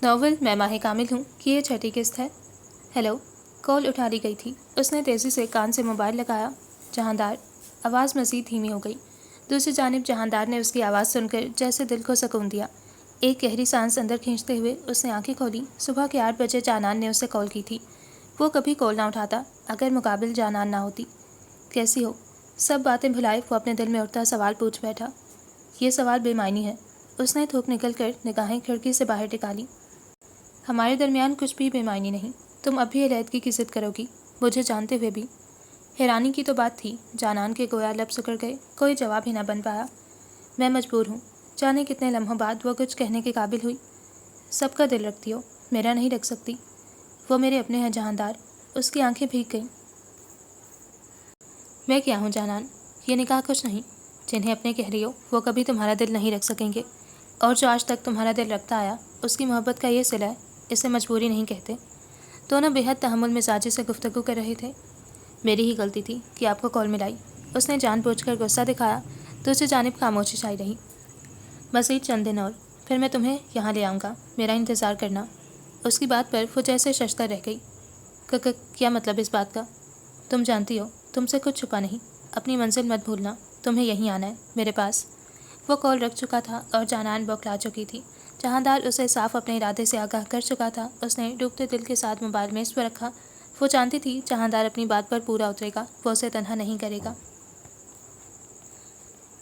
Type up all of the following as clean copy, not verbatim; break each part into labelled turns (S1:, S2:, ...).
S1: Novel मैं माहे कामिल हूँ कि ये छठी किस्त है। हेलो। कॉल उठा ली गई थी। उसने तेज़ी से कान से मोबाइल लगाया। जहांदार। आवाज़ मज़ीद धीमी हो गई। दूसरी जानिब जहांदार ने उसकी आवाज़ सुनकर जैसे दिल को सुकून दिया। एक गहरी सांस अंदर खींचते हुए उसने आंखें खोली। सुबह के 8 बजे जानान ने उसे कॉल की थी। वो कभी कॉल ना उठाता अगर मुकाबिल जानान ना होती। कैसी हो? सब बातें भुलाए वो अपने दिल में उठता सवाल पूछ बैठा। ये सवाल बेमायनी है। उसने थूक निकल कर निगाहें खिड़की से बाहर टिका ली। हमारे दरमियान कुछ भी बेमायनी नहीं। तुम अब भी अलहदगी की जिद करोगी, मुझे जानते हुए भी। हैरानी की तो बात थी। जानान के गोया लब सिकुड़ गए। कोई जवाब ही ना बन पाया। मैं मजबूर हूँ। जाने कितने लम्हों बाद वो कुछ कहने के काबिल हुई। सबका दिल रखती हो, मेरा नहीं रख सकती। वो मेरे अपने हैं जहांदार। उसकी आंखें भीग गईं। मैं क्या हूँ जानान? ये निकाह कुछ नहीं। जिन्हें अपने कह रही हो वो कभी तुम्हारा दिल नहीं रख सकेंगे। और जो आज तक तुम्हारा दिल रखता आया उसकी मोहब्बत का ये सिला है। इसे मजबूरी नहीं कहते। दोनों बेहद तहम्मुल मिजाजी से गुफ्तगू कर रहे थे। मेरी ही गलती थी कि आपको कॉल मिलाई। उसने जानबूझकर गुस्सा दिखाया। दूसरी जानिब खामोशी छाई रही। मज़ीद चंद दिन और फिर मैं तुम्हें यहाँ ले आऊँगा। मेरा इंतज़ार करना। उसकी बात पर वो जैसे शशतर रह गई। क्या मतलब इस बात का? तुम जानती हो तुमसे कुछ छुपा नहीं। अपनी मंजिल मत भूलना। तुम्हें यहीं आना है, मेरे पास। वो कॉल रख चुका था और जानान बौखला चुकी थी। जहांदार उसे साफ अपने इरादे से आगाह कर चुका था। उसने डूबते दिल के साथ मोबाइल मेज़ पर रखा। वो जानती थी जहांदार अपनी बात पर पूरा उतरेगा। वो उसे तन्हा नहीं करेगा।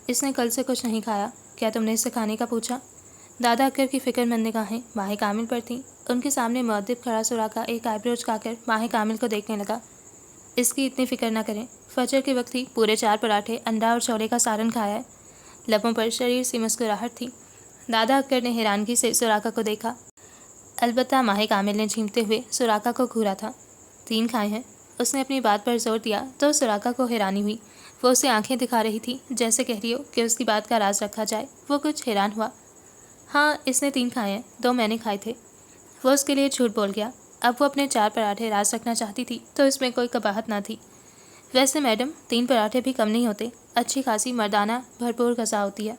S1: इसने कल से कुछ नहीं खाया। क्या तुमने इससे खाने का पूछा? दादा अक्कर की फ़िक्रमंद निगाहें माहे कामिल पर थीं। उनके सामने मुअद्दिब खड़ा सुराका एक आईब्रो झुकाकर माहे कामिल को देखने लगा। इसकी इतनी फ़िक्र न करें। फजर के वक्त ही पूरे 4 पराठे, अंडा और छोले का सारन खाया है। लबों पर शरीर सी मुस्कुराहट थी। दादा अक्कर ने हैरानगी से सुराका को देखा। अलबत्ता माहे कामिल ने झींकते हुए सुराका को घूरा था। 3 खाए हैं। उसने अपनी बात पर जोर दिया तो सुराका को हैरानी हुई। वो उसे आंखें दिखा रही थी जैसे कह रही हो कि उसकी बात का राज रखा जाए। वो कुछ हैरान हुआ। हाँ, इसने 3 खाए हैं, 2 मैंने खाए थे। वो उसके लिए झूठ बोल गया। अब वो अपने 4 पराठे राज रखना चाहती थी तो इसमें कोई कबाहत ना थी। वैसे मैडम, 3 पराठे भी कम नहीं होते। अच्छी खासी मर्दाना भरपूर ग़िज़ा होती है।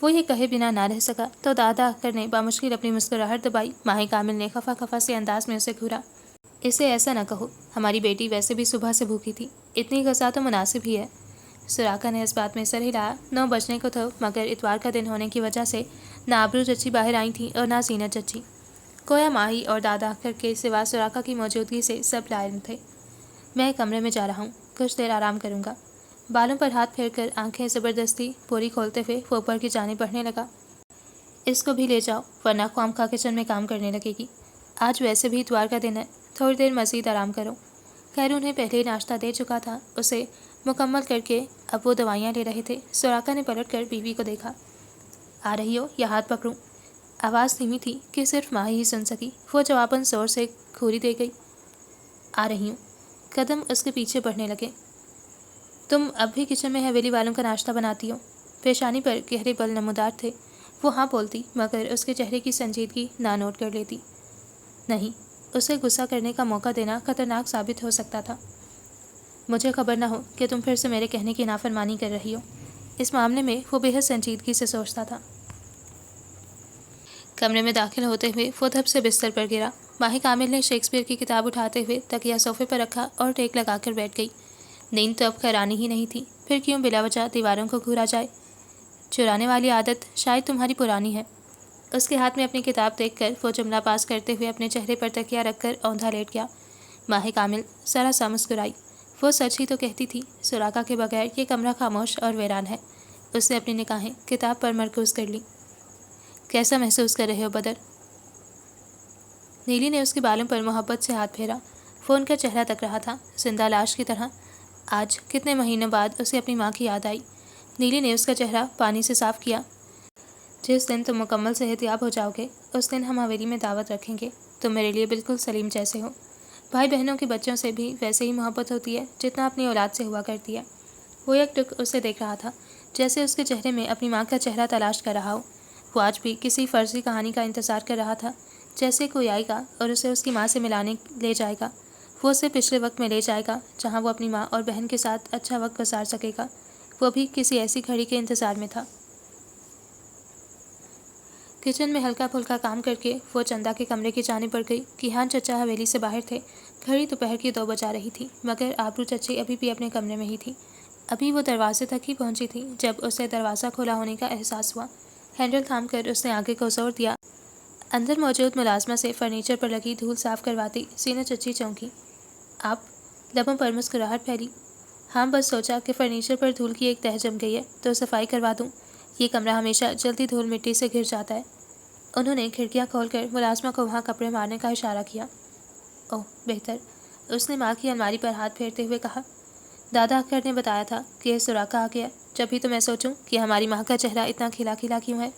S1: वो ये कहे बिना ना रह सका तो दादा अख्तर ने बामुश्किल अपनी मुस्कुराहट दबाई। माहे कामिल ने खफा खफा से अंदाज में उसे घूरा। इसे ऐसा ना कहो। हमारी बेटी वैसे भी सुबह से भूखी थी। इतनी ग़िज़ा तो मुनासिब ही है। सुराका ने इस बात में सर हिलाया। 9 बजने को था मगर इतवार का दिन होने की वजह से ना आबरू चची बाहर आई थी और ना जीनत चची। गोया माही और दादा अख्तर के सिवा सुराका की मौजूदगी से सब लाइल थे। मैं कमरे में जा रहा हूँ, कुछ देर आराम करूँगा। बालों पर हाथ फेरकर आंखें ज़बरदस्ती पूरी खोलते हुए वो ऊपर की जानिब बढ़ने लगा। इसको भी ले जाओ वरना ख्वामखा किचन में काम करने लगेगी। आज वैसे भी इतवार का दिन है, थोड़ी देर मज़ीद आराम करो। खैर उन्हें पहले ही नाश्ता दे चुका था। उसे मुकम्मल करके अब वो दवाइयाँ ले रहे थे। सुराका ने पलट कर बीवी को देखा। आ रही हो या हाथ पकड़ूं? आवाज़ धीमी थी कि सिर्फ माही ही सुन सकी। वो जवाबन जोर से घूरी दे गई। आ रही हूँ। कदम उसके पीछे बढ़ने लगे। तुम अब भी किचन में हवेली वालों का नाश्ता बनाती हो? पेशानी पर गहरे बल नमूदार थे। वो हाँ बोलती मगर उसके चेहरे की संजीदगी ना नोट कर लेती। नहीं, उसे गुस्सा करने का मौका देना खतरनाक साबित हो सकता था। मुझे खबर ना हो कि तुम फिर से मेरे कहने की नाफरमानी कर रही हो। इस मामले में वो बेहद संजीदगी से सोचता था। कमरे में दाखिल होते हुए वो धब से बिस्तर पर गिरा। माही कामिल ने शेक्सपियर की किताब उठाते हुए तकिया सोफे पर रखा और टेक लगाकर बैठ गई। नींद तो अब खैरानी ही नहीं थी। फिर क्यों बिला वजह दीवारों को घूरा जाए? चुराने वाली आदत शायद तुम्हारी पुरानी है। उसके हाथ में अपनी किताब देखकर वो जुमला पास करते हुए अपने चेहरे पर तकिया रखकर औंधा लेट गया। माही कामिल जरा सा मुस्कुराई। वो सच ही तो कहती थी। सुराका के बगैर ये कमरा खामोश और वीरान है। उसने अपनी निगाहें किताब पर मरकूज कर ली। कैसा महसूस कर रहे हो बदर? नीली ने उसके बालों पर मोहब्बत से हाथ फेरा। वो उनका चेहरा तक रहा था, जिंदा लाश की तरह। आज कितने महीनों बाद उसे अपनी माँ की याद आई। नीली ने उसका चेहरा पानी से साफ किया। जिस दिन तुम मुकम्मल सेहतियाब हो जाओगे उस दिन हम हवेली में दावत रखेंगे। तुम मेरे लिए बिल्कुल सलीम जैसे हो। भाई बहनों के बच्चों से भी वैसे ही मोहब्बत होती है जितना अपनी औलाद से हुआ करती है। वो एक टुक उसे देख रहा था जैसे उसके चेहरे में अपनी माँ का चेहरा तलाश कर रहा हो। वो आज भी किसी फर्जी कहानी का इंतज़ार कर रहा था, जैसे कोई आएगा और उसे उसकी माँ से मिलाने ले जाएगा। वो उसे पिछले वक्त में ले जाएगा जहाँ वो अपनी माँ और बहन के साथ अच्छा वक्त गुजार सकेगा। वो भी किसी ऐसी घड़ी के इंतज़ार में था। کچن میں ہلکا پھلکا کام کر کے وہ چندا کے کمرے کی جانب بڑھ گئی کہ ہان چچا حویلی سے باہر تھے۔ گھڑی دوپہر کی 2 بجا رہی تھی، مگر آبرو چچی ابھی بھی اپنے کمرے میں ہی تھی۔ ابھی وہ دروازے تک ہی پہنچی تھی جب اسے دروازہ کھلا ہونے کا احساس ہوا۔ ہینڈل تھام کر اس نے آگے کو زور دیا۔ اندر موجود ملازمہ سے فرنیچر پر لگی دھول صاف کرواتی زینت چچی چونکی۔ آپ؟ لبوں پر مسکراہٹ پھیلی۔ ہاں، بس سوچا کہ فرنیچر پر دھول کی ایک تہہ جم گئی ہے تو صفائی کروا دوں۔ یہ کمرہ ہمیشہ جلدی دھول مٹی سے گھر جاتا ہے۔ انہوں نے کھڑکیاں کھول کر ملازمہ کو وہاں کپڑے مارنے کا اشارہ کیا۔ اوہ، بہتر، اس نے ماں کی الماری پر ہاتھ پھیرتے ہوئے کہا۔ دادا اکھر نے بتایا تھا کہ یہ سوراخ آ گیا، جب بھی تو میں سوچوں کہ ہماری ماں کا چہرہ اتنا کھلا کھلا کیوں ہے۔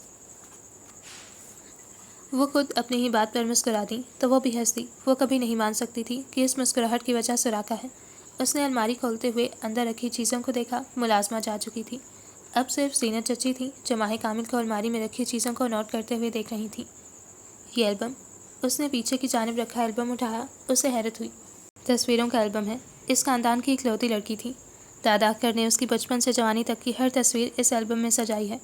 S1: وہ خود اپنی ہی بات پر مسکرا دیں تو وہ بھی ہنس دی۔ وہ کبھی نہیں مان سکتی تھی کہ اس مسکراہٹ کی وجہ سوراخا ہے۔ اس نے الماری کھولتے ہوئے اندر رکھی چیزوں کو دیکھا۔ ملازمہ جا چکی تھی۔ اب صرف زینت چچی تھی جو ماہ کامل کو الماری میں رکھی چیزوں کو نوٹ کرتے ہوئے دیکھ رہی تھی۔ یہ البم، اس نے پیچھے کی جانب رکھا البم اٹھایا۔ اسے حیرت ہوئی۔ تصویروں کا البم ہے۔ اس خاندان کی اکلوتی لڑکی تھی۔ دادا اکھر نے اس کی بچپن سے جوانی تک کی ہر تصویر اس البم میں سجائی ہے۔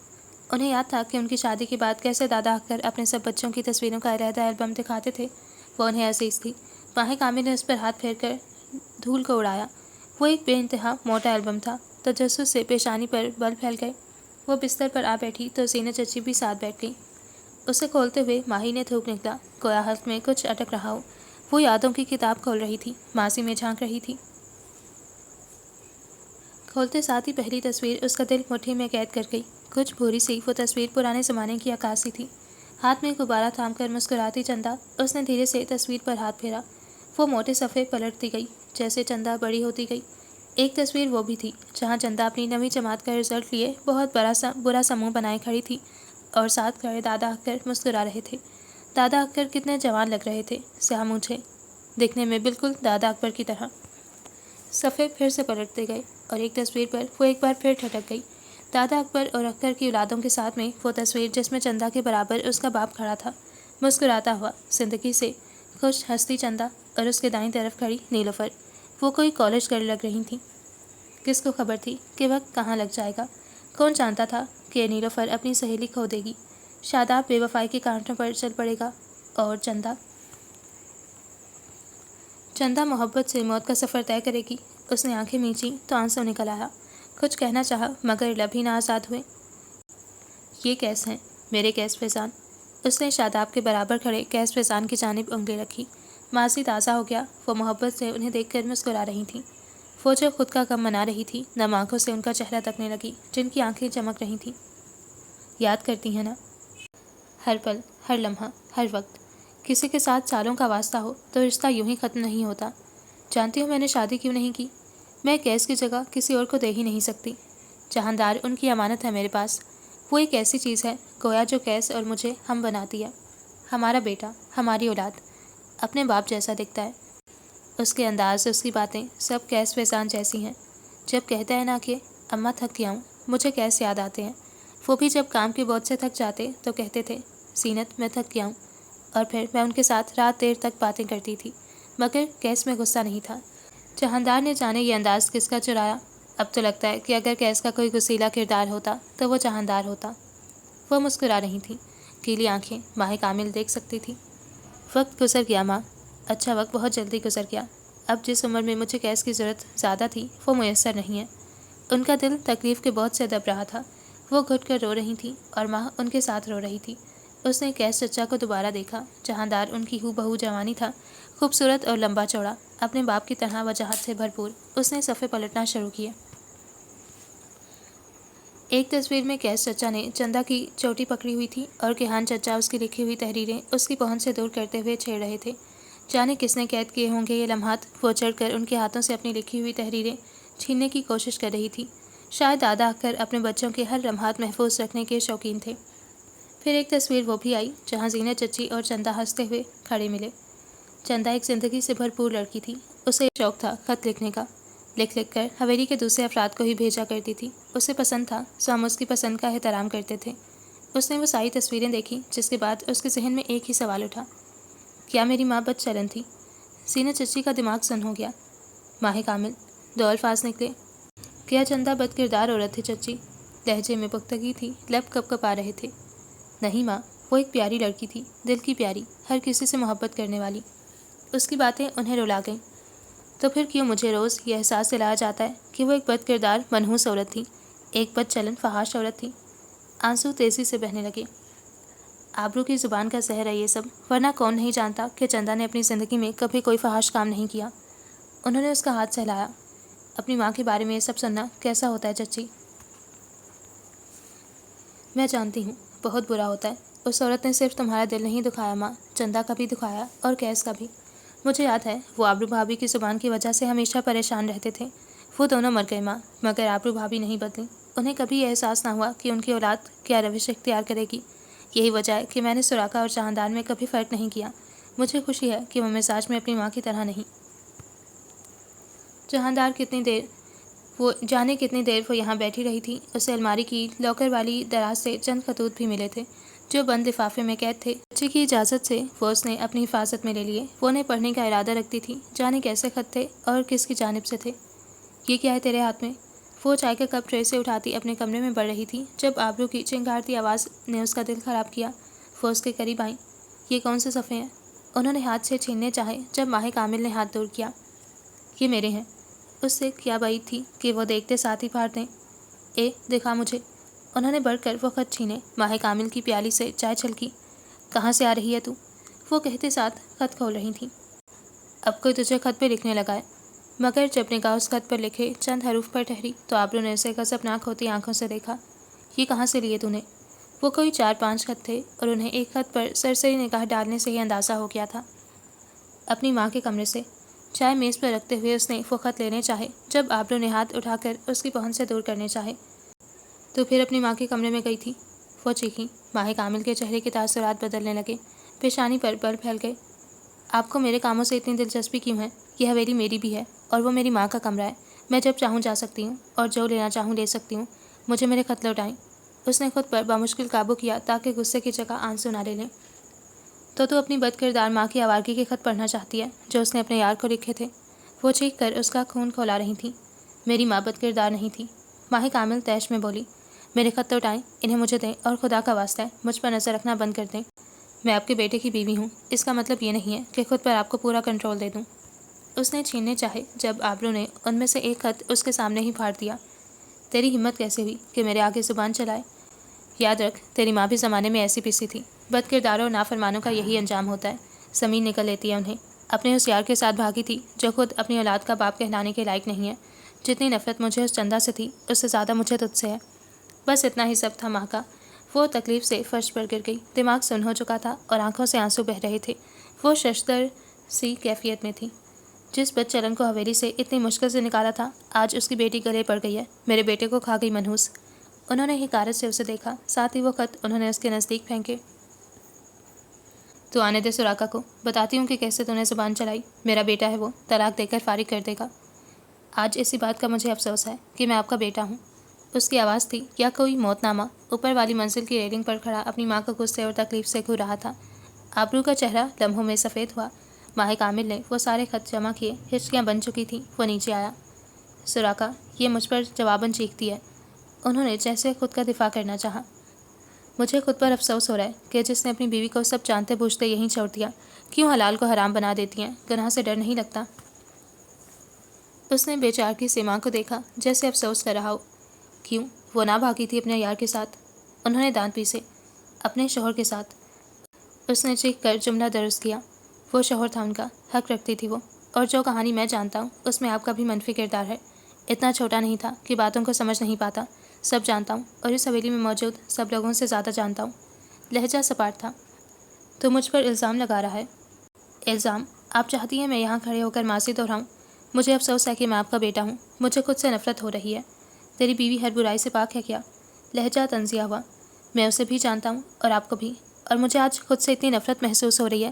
S1: انہیں یاد تھا کہ ان کی شادی کے بعد کیسے دادا اکھر اپنے سب بچوں کی تصویروں کا علیحدہ البم دکھاتے تھے۔ وہ انہیں عزیز تھی۔ ماہ کامل نے اس پر ہاتھ پھیر کر دھول کو اڑایا۔ وہ ایک بے انتہا موٹا البم تھا۔ تجسس سے پیشانی پر بل پھیل گئے۔ وہ بستر پر آ بیٹھی تو زینت چچی بھی ساتھ بیٹھ گئی۔ اسے کھولتے ہوئے ماہی نے تھوک نکلا، گویا حلق میں کچھ اٹک رہا ہو۔ وہ یادوں کی کتاب کھول رہی تھی، ماضی میں جھانک رہی تھی۔ کھولتے ساتھ ہی پہلی تصویر اس کا دل مٹھی میں قید کر گئی۔ کچھ بھوری سی وہ تصویر پرانے زمانے کی عکاسی تھی۔ ہاتھ میں غبارہ تھام کر مسکراتی چندا، اس نے دھیرے سے تصویر پر ہاتھ پھیرا۔ وہ موٹے صفحے پلٹتی گئی جیسے چندا بڑی ہوتی گئی۔ ایک تصویر وہ بھی تھی جہاں چندا اپنی 9ویں جماعت کا رزلٹ لیے بہت برا سا منہ بنائے کھڑی تھی اور ساتھ کھڑے دادا اکھر مسکرا رہے تھے۔ دادا اکھر کتنے جوان لگ رہے تھے، سیاہ مونچھے، دکھنے میں بالکل دادا اکبر کی طرح۔ صفحے پھر سے پلٹتے گئے اور ایک تصویر پر وہ ایک بار پھر ٹھٹک گئی۔ دادا اکبر اور اکھر کی اولادوں کے ساتھ میں وہ تصویر جس میں چندا کے برابر اس کا باپ کھڑا تھا، مسکراتا ہوا، زندگی سے خوش ہنستی چندا اور اس کے دائیں طرف کھڑی نیلوفر۔ وہ کوئی کالج گرل لگ رہی تھیں۔ کس کو خبر تھی کہ وقت کہاں لگ جائے گا؟ کون جانتا تھا کہ نیلوفر اپنی سہیلی کھو دے گی، شاداب بے وفائی کے کانٹوں پر چل پڑے گا، اور چندا محبت سے موت کا سفر طے کرے گی۔ اس نے آنکھیں میچیں تو آنسو نکل آیا۔ کچھ کہنا چاہا مگر لب ہی نہ آزاد ہوئے۔ یہ کیس ہیں، میرے کیس فیضان۔ اس نے شاداب کے برابر کھڑے کیس فیضان کی جانب انگلی رکھی۔ ماضی تازہ ہو گیا۔ وہ محبت سے انہیں دیکھ کر مسکرا رہی تھیں۔ وہ جو خود کا غم منا رہی تھی، نم آنکھوں سے ان کا چہرہ تکنے لگی جن کی آنکھیں چمک رہی تھیں۔ یاد کرتی ہیں نا؟ ہر پل، ہر لمحہ، ہر وقت۔ کسی کے ساتھ سالوں کا واسطہ ہو تو رشتہ یوں ہی ختم نہیں ہوتا۔ جانتی ہوں میں نے شادی کیوں نہیں کی؟ میں کیس کی جگہ کسی اور کو دے ہی نہیں سکتی۔ جہاندار ان کی امانت ہے میرے پاس۔ وہ ایک ایسی چیز ہے گویا جو کیس اور مجھے ہم بناتی ہے۔ ہمارا بیٹا، ہماری اولاد، اپنے باپ جیسا دکھتا ہے۔ اس کے انداز، اس کی باتیں سب کیس فیضان جیسی ہیں۔ جب کہتا ہے نا کہ اماں تھک گیا ہوں، مجھے کیس یاد آتے ہیں۔ وہ بھی جب کام کے بوجھ سے تھک جاتے تو کہتے تھے، زینت میں تھک گیا ہوں، اور پھر میں ان کے ساتھ رات دیر تک باتیں کرتی تھی، مگر کیس میں غصہ نہیں تھا۔ جہاندار نے جانے یہ انداز کس کا چرایا۔ اب تو لگتا ہے کہ اگر کیس کا کوئی غسیلا کردار ہوتا تو وہ جہاندار ہوتا۔ وہ مسکرا رہی تھیں، گیلی آنکھیں ماہ کامل دیکھ سکتی تھی۔ وقت گزر گیا ماں، اچھا وقت بہت جلدی گزر گیا۔ اب جس عمر میں مجھے کیس کی ضرورت زیادہ تھی وہ میسر نہیں ہے۔ ان کا دل تکلیف کے بہت سے دب رہا تھا۔ وہ گھٹ کر رو رہی تھیں اور ماں ان کے ساتھ رو رہی تھی۔ اس نے کیس چچا کو دوبارہ دیکھا۔ جہاندار ان کی ہو بہو جوانی تھا، خوبصورت اور لمبا چوڑا، اپنے باپ کی طرح وجاہت سے بھرپور۔ اس نے صفحے پلٹنا شروع کیے۔ ایک تصویر میں کیس چچا نے چندا کی چوٹی پکڑی ہوئی تھی اور کیہان چچا اس کی لکھی ہوئی تحریریں اس کی پہنچ سے دور کرتے ہوئے چھیڑ رہے تھے۔ جانے کس نے قید کیے ہوں گے یہ لمحات۔ وہ چڑھ کر ان کے ہاتھوں سے اپنی لکھی ہوئی تحریریں چھیننے کی کوشش کر رہی تھی۔ شاید دادا اکھر اپنے بچوں کے ہر لمحات محفوظ رکھنے کے شوقین تھے۔ پھر ایک تصویر وہ بھی آئی جہاں زینت چچی اور چندا ہنستے ہوئے کھڑے ملے۔ چندا ایک زندگی سے بھرپور لڑکی تھی۔ اسے شوق تھا خط لکھنے کا۔ لکھ لکھ کر حویلی کے دوسرے افراد کو ہی بھیجا کرتی تھی۔ اسے پسند تھا، سو ہم اس کی پسند کا احترام کرتے تھے۔ اس نے وہ ساری تصویریں دیکھیں جس کے بعد اس کے ذہن میں ایک ہی سوال اٹھا، کیا میری ماں بد چلن تھی؟ زینت چچی کا دماغ سن ہو گیا۔ ماہ کامل، 2 الفاظ نکلے۔ کیا چندا بد کردار عورت تھی چچی؟ لہجے میں پختگی تھی، لب کپ کپا رہے تھے۔ نہیں ماں، وہ ایک پیاری لڑکی تھی، دل کی پیاری، ہر کسی سے محبت کرنے والی۔ اس کی باتیں انہیں رلا گئیں۔ تو پھر کیوں مجھے روز یہ احساس دلایا جاتا ہے کہ وہ ایک بد کردار منحوس عورت تھی، ایک بد چلن فحاش عورت تھی؟ آنسو تیزی سے بہنے لگے۔ آبرو کی زبان کا زہر ہے یہ سب، ورنہ کون نہیں جانتا کہ چندا نے اپنی زندگی میں کبھی کوئی فحاش کام نہیں کیا۔ انہوں نے اس کا ہاتھ سہلایا۔ اپنی ماں کے بارے میں یہ سب سننا کیسا ہوتا ہے چچی؟ میں جانتی ہوں، بہت برا ہوتا ہے۔ اس عورت نے صرف تمہارا دل نہیں دکھایا ماں، چندا کا بھی دکھایا اور کیس کا بھی۔ مجھے یاد ہے وہ آبرو بھابھی کی زبان کی وجہ سے ہمیشہ پریشان رہتے تھے۔ وہ دونوں مر گئے ماں، مگر آبرو بھابھی نہیں بدلی۔ انہیں کبھی یہ احساس نہ ہوا کہ ان کی اولاد کیا روش اختیار کرے گی۔ یہی وجہ ہے کہ میں نے سراقہ اور جہاندار میں کبھی فرق نہیں کیا۔ مجھے خوشی ہے کہ وہ مزاج میں اپنی ماں کی طرح نہیں۔ جہاندار کتنی دیر وہ یہاں بیٹھی رہی تھی۔ اسے الماری کی لاکر والی دراز سے چند خطوط بھی ملے تھے جو بند لفافے میں قید تھے۔ بچے کی اجازت سے وہ اس نے اپنی حفاظت میں لے لیے۔ وہ انہیں پڑھنے کا ارادہ رکھتی تھی، جانے کیسے خط تھے اور کس کی جانب سے تھے۔ یہ کیا ہے تیرے ہاتھ میں؟ وہ چائے کا کپ ٹرے سے اٹھاتی اپنے کمرے میں بڑھ رہی تھی جب آبرو کی چنگھاڑتی آواز نے اس کا دل خراب کیا۔ وہ اس کے قریب آئیں۔ یہ کون سے صفحے ہیں؟ انہوں نے ہاتھ سے چھیننے چاہے جب ماہ کامل نے ہاتھ دور کیا۔ یہ میرے ہیں۔ اس سے کیا بعید تھی کہ وہ دیکھتے ساتھ ہی پھاڑ دیں۔ دکھا مجھے۔ انہوں نے بڑھ کر وہ خط چھینے۔ ماہ کامل کی پیالی سے چائے چھلکی۔ کہاں سے آ رہی ہے تو؟ وہ کہتے ساتھ خط کھول رہی تھی۔ اب کوئی تجھے خط پہ لکھنے لگا ہے؟ مگر جب نگاہ اس خط پر لکھے چند حروف پر ٹھہری تو آبرو نے اسے غضبناک ہوتی آنکھوں سے دیکھا۔ یہ کہاں سے لیے تو نے؟ وہ کوئی 4-5 خط تھے اور انہیں ایک خط پر سرسری نگاہ ڈالنے سے ہی اندازہ ہو گیا تھا۔ اپنی ماں کے کمرے سے۔ چائے میز پر رکھتے ہوئے اس نے وہ خط لینے چاہے جب آبرو نے ہاتھ اٹھا کر اس کی پہنچ سے دور کرنے چاہے۔ تو پھر اپنی ماں کے کمرے میں گئی تھی؟ وہ چیخیں۔ ماہ کامل کے چہرے کے تاثرات بدلنے لگے، پیشانی پر بل پھیل گئے۔ آپ کو میرے کاموں سے اتنی دلچسپی کیوں ہے؟ یہ حویلی میری بھی ہے اور وہ میری ماں کا کمرہ ہے۔ میں جب چاہوں جا سکتی ہوں اور جو لینا چاہوں لے سکتی ہوں۔ مجھے میرے خط لوٹائیں۔ اس نے خود پر بامشکل قابو کیا تاکہ غصے کی جگہ آنسو نہ لے لیں۔ تو اپنی بد کردار ماں کی آوارگی کے خط پڑھنا چاہتی ہے جو اس نے اپنے یار کو لکھے تھے؟ وہ چیخ کر اس کا خون کھولا رہی تھی۔ میری ماں بد کردار نہیں تھی، ماہ کامل تیش میں بولی۔ میرے خط لوٹائیں، انہیں مجھے دیں اور خدا کا واسطہ ہے مجھ پر نظر رکھنا بند کر دیں۔ میں آپ کے بیٹے کی بیوی ہوں، اس کا مطلب یہ نہیں ہے کہ خود پر آپ کو پورا کنٹرول دے دوں۔ اس نے چھیننے چاہے جب آبرو نے ان میں سے ایک خط اس کے سامنے ہی پھاڑ دیا۔ تیری ہمت کیسے ہوئی کہ میرے آگے زبان چلائے؟ یاد رکھ، تیری ماں بھی زمانے میں ایسی پیسی تھی۔ بد کرداروں اور نافرمانوں کا یہی انجام ہوتا ہے، زمین نکل لیتی ہے انہیں۔ اپنے اس یار کے ساتھ بھاگی تھی جو خود اپنی اولاد کا باپ کہلانے کے لائق نہیں ہے۔ جتنی نفرت مجھے اس چندا سے تھی اس سے زیادہ مجھے تجھ سے ہے۔ بس اتنا ہی سب تھا ماں کا۔ وہ تکلیف سے فرش پر گر گئی، دماغ سن ہو چکا تھا اور آنکھوں سے آنسو بہہ رہے تھے۔ وہ ششدر سی کیفیت میں تھی۔ جس بد چلن کو حویلی سے اتنی مشکل سے نکالا تھا آج اس کی بیٹی گلے پڑ گئی ہے۔ میرے بیٹے کو کھا گئی منحوس۔ انہوں نے حقارت سے اسے دیکھا، ساتھ ہی وہ خط انہوں نے اس کے نزدیک پھینکے۔ تو آنے دے سراقہ کو، بتاتی ہوں کہ کیسے تو نے زبان چلائی۔ میرا بیٹا ہے وہ، طلاق دے کر فارغ کر دے گا۔ آج اسی بات کا مجھے افسوس ہے کہ میں آپ کا بیٹا ہوں۔ اس کی آواز تھی یا کوئی موت نامہ اوپر والی منزل کی ریلنگ پر کھڑا اپنی ماں کو غصے اور تکلیف سے گھور رہا تھا۔ آبرو کا چہرہ لمحوں میں سفید ہوا۔ ماہ کامل نے وہ سارے خط جمع کیے، ہچکیاں بن چکی تھیں۔ وہ نیچے آیا۔ سراقہ، یہ مجھ پر جواباً چیختی ہے۔ انہوں نے جیسے خود کا دفاع کرنا چاہا۔ مجھے خود پر افسوس ہو رہا ہے کہ جس نے اپنی بیوی کو سب جانتے بوجھتے یہیں چھوڑ دیا۔ کیوں حلال کو حرام بنا دیتی ہیں؟ گناہ سے ڈر نہیں لگتا؟ اس نے بے چارگی سے ماں کو دیکھا جیسے افسوس کر رہا ہو۔ کیوں؟ وہ نہ بھاگی تھی اپنے یار کے ساتھ؟ انہوں نے دانت پیسے۔ اپنے شوہر کے ساتھ؟ اس نے چیخ کر جملہ درست کیا۔ وہ شوہر تھا ان کا، حق رکھتی تھی وہ۔ اور جو کہانی میں جانتا ہوں اس میں آپ کا بھی منفی کردار ہے۔ اتنا چھوٹا نہیں تھا کہ باتوں کو سمجھ نہیں پاتا۔ سب جانتا ہوں اور اس حویلی میں موجود سب لوگوں سے زیادہ جانتا ہوں۔ لہجہ سپاٹ تھا۔ تو مجھ پر الزام لگا رہا ہے؟ الزام؟ آپ چاہتی ہیں میں یہاں کھڑے ہو کر معاصی دہراؤں؟ مجھے افسوس ہے کہ میں آپ کا بیٹا ہوں۔ مجھے خود سے نفرت ہو رہی ہے۔ تیری بیوی ہر برائی سے پاک ہے کیا؟ لہجہ طنزیہ ہوا۔ میں اسے بھی جانتا ہوں اور آپ کو بھی، اور مجھے آج خود سے اتنی نفرت محسوس ہو رہی ہے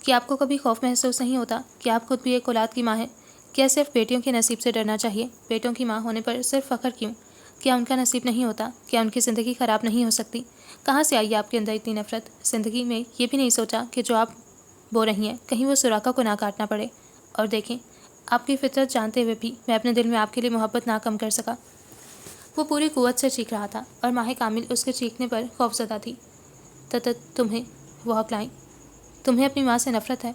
S1: کہ آپ کو کبھی خوف محسوس نہیں ہوتا کہ آپ خود بھی ایک اولاد کی ماں ہیں؟ کیا صرف بیٹیوں کے نصیب سے ڈرنا چاہیے؟ بیٹوں کی ماں ہونے پر صرف فخر کیوں؟ کیا ان کا نصیب نہیں ہوتا؟ کیا ان کی زندگی خراب نہیں ہو سکتی؟ کہاں سے آئی آپ کے اندر اتنی نفرت؟ زندگی میں یہ بھی نہیں سوچا کہ جو آپ بو رہی ہیں کہیں وہ سراقہ کو نہ کاٹنا پڑے؟ اور دیکھیں، آپ کی فطرت جانتے ہوئے بھی میں اپنے دل میں آپ کے لیے محبت نہ کم کر سکا۔ وہ پوری قوت سے چیخ رہا تھا اور ماہ کامل اس کے چیخنے پر خوفزدہ تھی۔ तुम्हें वो हकलाईं। तुम्हें अपनी माँ से नफरत है?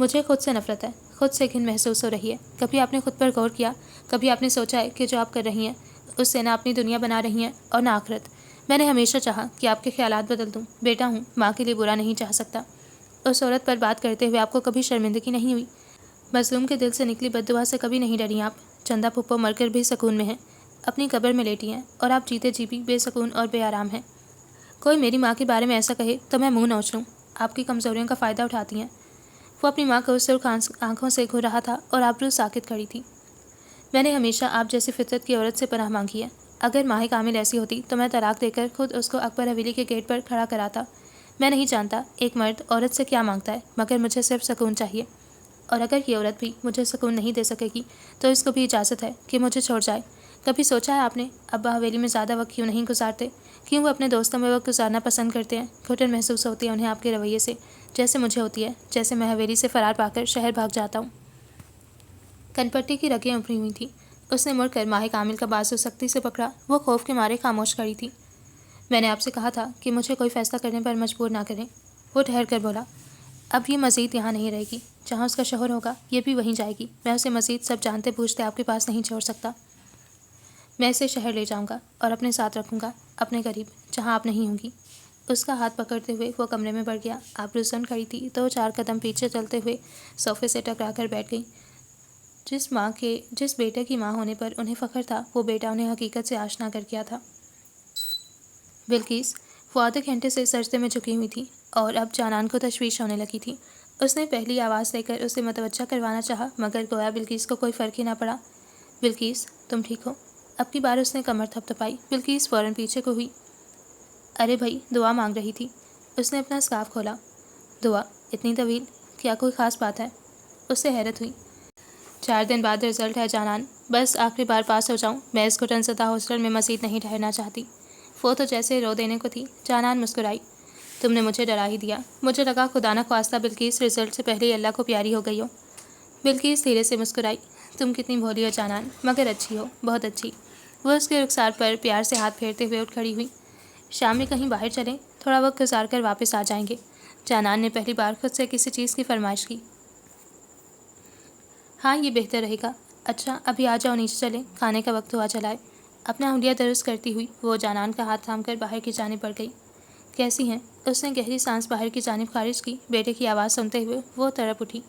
S1: मुझे खुद से नफरत है, खुद से घिन महसूस हो रही है। कभी आपने खुद पर गौर किया? कभी आपने सोचा है कि जो आप कर रही हैं उससे ना अपनी दुनिया बना रही हैं और ना आखिरत? मैंने हमेशा चाहा कि आपके ख्यालात बदल दूं। बेटा हूँ, माँ के लिए बुरा नहीं चाह सकता। उस औरत पर बात करते हुए आपको कभी शर्मिंदगी नहीं हुई? मजलूम के दिल से निकली बद्दुआ से कभी नहीं डरी आप? चंदा फूफो मरकर भी सुकून में है, अपनी कब्र में लेटी हैं, और आप जीते जी भी बेसुकून और बेआराम हैं। कोई मेरी माँ के बारे में ऐसा कहे तो मैं मुंह नोच लूँ। आपकी कमज़ोरियों का फ़ायदा उठाती हैं। वो अपनी माँ को सुर्ख आंखों से घूर रहा था और आबरू साकित खड़ी थी। मैंने हमेशा आप जैसी फितरत की औरत से पनाह मांगी है। अगर माह कामिल ऐसी होती तो मैं तलाक देकर खुद उसको अकबर हवेली के गेट पर खड़ा कराता। मैं नहीं जानता एक मर्द औरत से क्या मांगता है, मगर मुझे सिर्फ सुकून चाहिए। और अगर ये औरत भी मुझे सुकून नहीं दे सकेगी तो इसको भी इजाज़त है कि मुझे छोड़ जाए। कभी सोचा है आपने अब्बा हवेली में ज़्यादा वक्त क्यों नहीं गुजारते? क्यों वो अपने दोस्तों में वक्त गुजारना पसंद करते हैं? घुटन महसूस होती है उन्हें आपके रवैये से, जैसे मुझे होती है, जैसे मैं हवेली से फ़रार पाकर शहर भाग जाता हूँ। कनपट्टी की रगें उभरी हुई थी। उसने मुड़कर माह कामिल का बाजू सख्ती से पकड़ा। वो खौफ के मारे खामोश खड़ी थी। मैंने आपसे कहा था कि मुझे कोई फ़ैसला करने पर मजबूर ना करें। वो ठहर कर बोला, अब ये मज़ीद यहाँ नहीं रहेगी। जहाँ उसका शोहर होगा ये भी वहीं जाएगी। मैं उसे मज़ीद सब जानते बूझते आपके पास नहीं छोड़ सकता। मैं इसे शहर ले जाऊँगा और अपने साथ रखूँगा, अपने करीब, जहाँ आप नहीं होंगी। उसका हाथ पकड़ते हुए वो कमरे में बढ़ गया। आबरू सन खड़ी थी तो 4 कदम पीछे चलते हुए सोफे से टकरा कर बैठ गई। जिस बेटे की माँ होने पर उन्हें फ़ख्र था, वो बेटा उन्हें हकीकत से आशना कर गया था। बिल्किस वो आधे घंटे से सजदे में झुकी हुई थी और अब जानान को तशवीश होने लगी थी। उसने पहली आवाज़ देकर उसे मतवज्जा करवाना चाहा, मगर गोया बिल्किस को कोई फ़र्क ही ना पड़ा। बिल्किस, तुम ठीक हो? अब की बार उसने कमर थपथपाई। बिल्किस फ़ौरन पीछे को हुई। अरे भाई, दुआ मांग रही थी। उसने अपना स्कार्फ खोला। दुआ? इतनी तवील? क्या कोई ख़ास बात है? उससे हैरत हुई। 4 दिन बाद रिजल्ट है जानान। बस आखिरी बार पास हो जाऊं। मैं इस घुटनज़दा हॉस्टल में मज़ीद नहीं ठहरना चाहती। वो तो जैसे रो देने को थी। जानान मुस्कुराई। तुमने मुझे डरा ही दिया। मुझे लगा खुदा न ख्वास्ता बिल्किस रिजल्ट से पहले ही अल्लाह को प्यारी हो गई हो। बिल्किस धीरे से मुस्कुराई। तुम कितनी भोली हो जानान, मगर अच्छी हो, बहुत अच्छी। वो उसके रुखसार पर प्यार से हाथ फेरते हुए उठ खड़ी हुई। शाम में कहीं बाहर चलें, थोड़ा वक्त गुजार कर वापस आ जाएंगे। जानान ने पहली बार खुद से किसी चीज़ की फरमाइश की। हाँ, ये बेहतर रहेगा। अच्छा, अभी आ जाओ, नीचे चलें, खाने का वक्त हुआ चला है। अपना हुलिया दुरुस्त करती हुई वो जानान का हाथ थामकर बाहर की जानिब बढ़ गई। कैसी हैं? उसने गहरी सांस बाहर की जानिब खारिज की। बेटे की आवाज़ सुनते हुए वो तड़प उठी।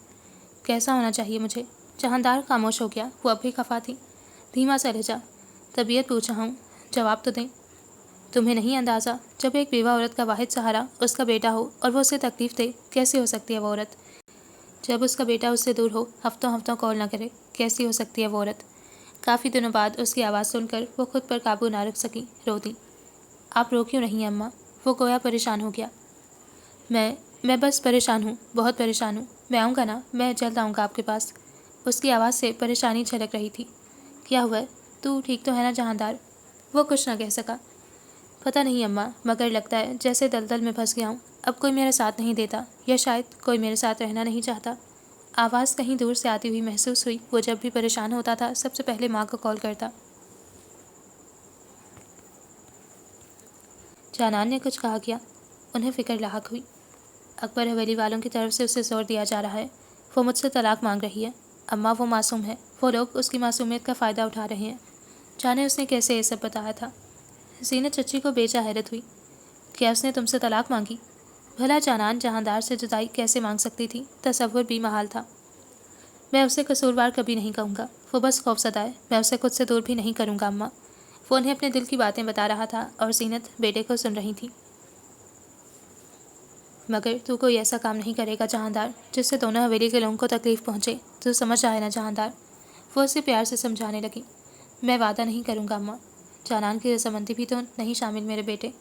S1: कैसा होना चाहिए मुझे? जहांदार खामोश हो गया। वो अब भी खफा थी। धीमा सा लहजा। तबीयत पूछा हूँ, जवाब तो दें। तुम्हें नहीं अंदाज़ा, जब एक बेवा औरत का वाहिद सहारा उसका बेटा हो और वो उसे तकलीफ़ दे, कैसी हो सकती है वो औरत? जब उसका बेटा उससे दूर हो, हफ्तों हफ्तों कॉल न करे, कैसी हो सकती है वो औरत? काफ़ी दिनों बाद उसकी आवाज़ सुनकर वो खुद पर काबू ना रख सकी, रो दी। आप रो क्यों रही हैं अम्मा? वो गोया परेशान हो गया। मैं बस परेशान हूँ, बहुत परेशान हूँ। मैं आऊँगा ना, मैं जल्द आऊँगा आपके पास। उसकी आवाज़ से परेशानी झलक रही थी। क्या हुआ? तू ठीक तो है ना जहांदार? वो कुछ न कह सका। पता नहीं अम्मा, मगर लगता है जैसे दलदल में फंस गया हूँ। अब कोई मेरा साथ नहीं देता, या शायद कोई मेरे साथ रहना नहीं चाहता। आवाज़ कहीं दूर से आती हुई महसूस हुई। वो जब भी परेशान होता था सबसे पहले माँ को कॉल करता। जानान ने कुछ कहा क्या? उन्हें फ़िक्र लाहक हुई। अकबर हवेली वालों की तरफ से उसे जोर दिया जा रहा है। वो मुझसे तलाक मांग रही है। अम्मा, वो मासूम है। वो लोग उसकी मासूमियत का फ़ायदा उठा रहे हैं। जाने उसने कैसे ये सब बताया था। जीनत चच्ची को बेचा हैरत हुई। क्या उसने तुमसे तलाक मांगी? भला जानान जहांदार से जुदाई कैसे मांग सकती थी? तसव्वुर भी महाल था। मैं उसे कसूरवार कभी नहीं कहूँगा। वो बस खौफज़दा है। मैं उसे खुद से दूर भी नहीं करूँगा अम्मा। वो उन्हें अपने दिल की बातें बता रहा था और जीनत बेटे को सुन रही थी। मगर तू कोई ऐसा काम नहीं करेगा जहांदार जिससे दोनों हवेली के लोगों को तकलीफ़ पहुँचे। तू समझ आए ना जहांदार? वो उसे प्यार से समझाने लगी। मैं वादा नहीं करूँगा अम्मा। जानान की रजामंदी भी तो नहीं शामिल मेरे बेटे।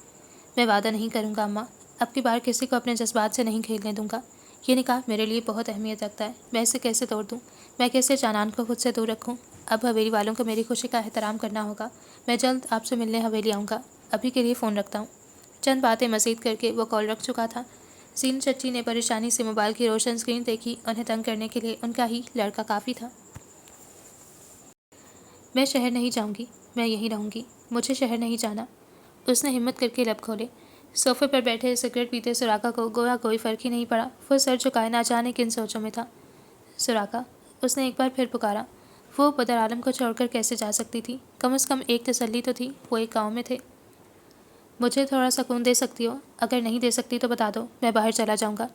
S1: मैं वादा नहीं करूँगा अम्मा। अब की बार किसी को अपने जज्बात से नहीं खेलने दूँगा। ये निकाह मेरे लिए बहुत अहमियत रखता है। मैं इसे कैसे तोड़ दूँ? मैं कैसे जानान को खुद से दूर रखूँ? अब हवेली वालों को मेरी खुशी का एहतराम करना होगा। मैं जल्द आपसे मिलने हवेली आऊँगा। अभी के लिए फ़ोन रखता हूँ। चंद बातें मज़ीद करके वो कॉल रख चुका था। जीन चच्ची ने परेशानी से मोबाइल की रोशन स्क्रीन देखी। उन्हें तंग करने के लिए उनका ही लड़का काफ़ी था। मैं शहर नहीं जाऊँगी, मैं यहीं रहूँगी। मुझे शहर नहीं जाना। उसने हिम्मत करके लब खोले। सोफे पर बैठे सिगरेट पीते सुराका को गोया कोई फर्क ही नहीं पड़ा। वो सर झुकाए ना जाने किन सोचों में था। सुराका, उसने एक बार फिर पुकारा। वो बदर आलम को छोड़कर कैसे जा सकती थी? कम से कम एक तसल्ली तो थी, वो एक गाँव में थे। मुझे थोड़ा सुकून दे सकती हो? अगर नहीं दे सकती तो बता दो, मैं बाहर चला जाऊँगा।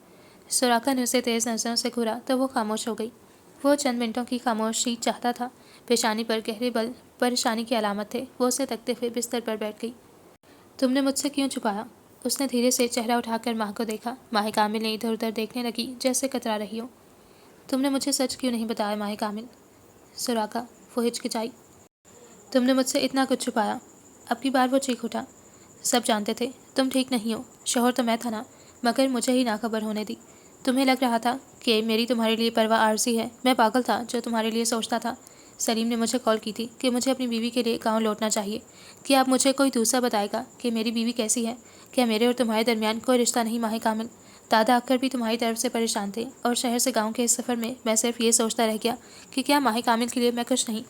S1: सुराका ने उसे तेज़ नज़रों से घूरा तो वो खामोश हो गई। वो चंद मिनटों की खामोशी चाहता था। पेशानी पर गहरे बल परेशानी की अलामत थे। वो उसे तकते हुए बिस्तर पर बैठ गई। तुमने मुझसे क्यों छुपाया? उसने धीरे से चेहरा उठाकर माँ को देखा। माह कामिल ने इधर उधर देखने लगी जैसे कतरा रही हो। तुमने मुझे सच क्यों नहीं बताया माह कामिल? सुराका, वो हिचकिचाई। तुमने मुझसे इतना कुछ छुपाया। अब की बार वो चीख उठा। सब जानते थे तुम ठीक नहीं हो। शोहर तो मैं था ना, मगर मुझे ही नाखबर होने दी। तुम्हें लग रहा था कि मेरी तुम्हारे लिए परवाह आरसी है। मैं पागल था जो तुम्हारे लिए सोचता था। सलीम ने मुझे कॉल की थी कि मुझे अपनी बीवी के लिए गांव लौटना चाहिए। कि अब मुझे कोई दूसरा बताएगा कि मेरी बीवी कैसी है? क्या मेरे और तुम्हारे दरमियान कोई रिश्ता नहीं माह कामिल? दादा अक्कर भी तुम्हारी तरफ से परेशान थे और शहर से गाँव के इस सफ़र में मैं सिर्फ ये सोचता रह गया कि क्या माह कामिल के लिए मैं कुछ नहीं।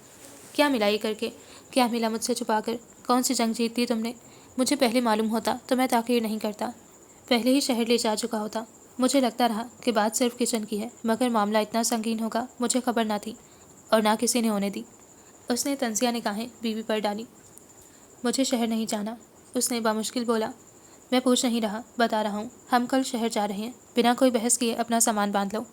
S1: क्या मिला ये करके? क्या मिला मुझसे छुपाकर? कौन सी जंग जीत दी तुमने? मुझे पहले मालूम होता तो मैं ताख़ीर नहीं करता, पहले ही शहर ले जा चुका होता। मुझे लगता रहा कि बात सिर्फ किचन की है, मगर मामला इतना संगीन होगा मुझे खबर ना थी और ना किसी ने होने दी। उसने तंजिया निगाहें बीवी पर डाली। मुझे शहर नहीं जाना, उसने बामुश्किल बोला। मैं पूछ नहीं रहा, बता रहा हूँ। हम कल शहर जा रहे हैं। बिना कोई बहस किए अपना सामान बांध लो।